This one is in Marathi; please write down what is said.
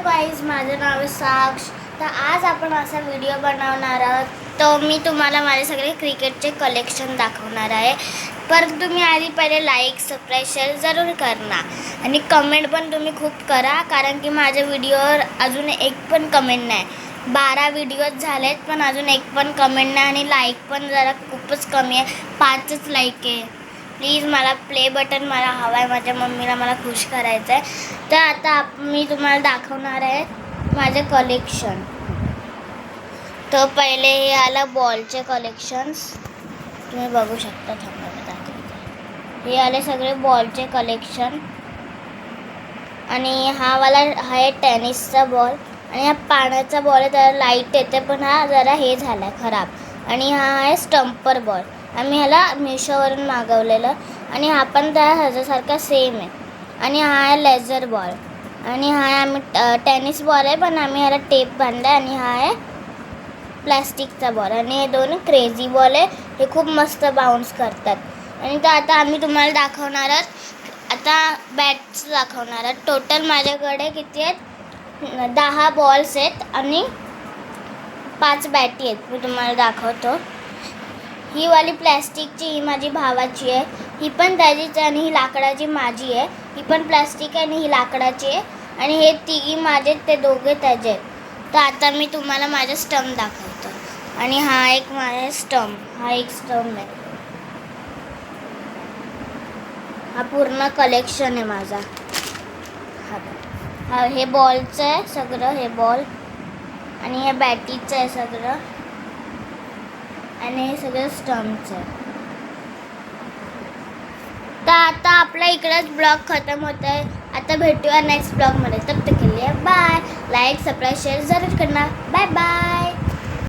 गाईज, माझं नाव आहे साक्ष. तर आज आपण असा व्हिडिओ बनवणार आहोत. तो मी तुम्हाला माझे सगळे क्रिकेटचे कलेक्शन दाखवणार आहे. पण तुम्ही आधी पहिले लाईक सबस्क्राईब शेअर जरूर करणार आणि कमेंट पण तुम्ही खूप करा, कारण की माझ्या व्हिडिओवर अजून एक पण कमेंट नाही. 12 व्हिडिओज झालेत पण अजून एक पण कमेंट नाही आणि लाईक पण जरा खूपच कमी आहे. 5च लाईक आहे. प्लीज मला प्ले बटन मला हवा आहे. माझ्या मम्मीला मला खुश करायचं आहे. तर आता मी तुम्हाला दाखवणार आहे माझे कलेक्शन. तर पहिले हे आलं बॉलचे कलेक्शन्स, तुम्ही बघू शकता. थांबा दाखवते. हे आले सगळे बॉलचे कलेक्शन आणि हा वाला आहे टेनिसचा बॉल आणि हा पाण्याचा बॉल आहे. त्याला लाईट येते पण हा जरा हे झाला आहे खराब. आणि हा आहे स्टम्पर बॉल. आम्ही ह्याला मिशोवरून मागवलेलं आणि हा पण त्या ह्याच्यासारखा सेम आहे. आणि हा आहे लेझर बॉल आणि हा आहे आम्ही टेनिस बॉल आहे पण आम्ही ह्याला टेप बांधला. आणि हा आहे प्लॅस्टिकचा बॉल आणि हे दोन क्रेझी बॉल आहे. हे खूप मस्त बाउन्स करतात. आणि तर आता आम्ही तुम्हाला दाखवणार आहोत, आता बॅट्स दाखवणार आहोत. टोटल माझ्याकडे किती आहेत, 10 बॉल्स आहेत आणि 5 बॅटी आहेत. मी तुम्हाला दाखवतो. ही वाली प्लॅस्टिकची ही माझी भावाची आहे, ही पण त्याचीच आहे आणि ही लाकडाची माझी आहे. ही पण प्लॅस्टिक आहे आणि ही लाकडाची आहे. आणि हे तिघी माझे, ते दोघे त्याचे आहेत. तर आता मी तुम्हाला माझा स्टंप दाखवतो. आणि हा एक माझा स्टंप, हा एक स्टंप आहे. हा पूर्ण कलेक्शन आहे माझा. हा हे बॉलचं आहे सगळं, हे बॉल आणि हे बॅटीचं आहे सगळं आणि हे सगळं स्टंपचं आहे. तर आता आपला इकडेच ब्लॉग खतम होत आहे. आता भेटूया नेक्स्ट ब्लॉगमध्ये. तब तक के लिए बाय. लाईक सबस्क्राईब शेअर जरूर करना. Bye bye.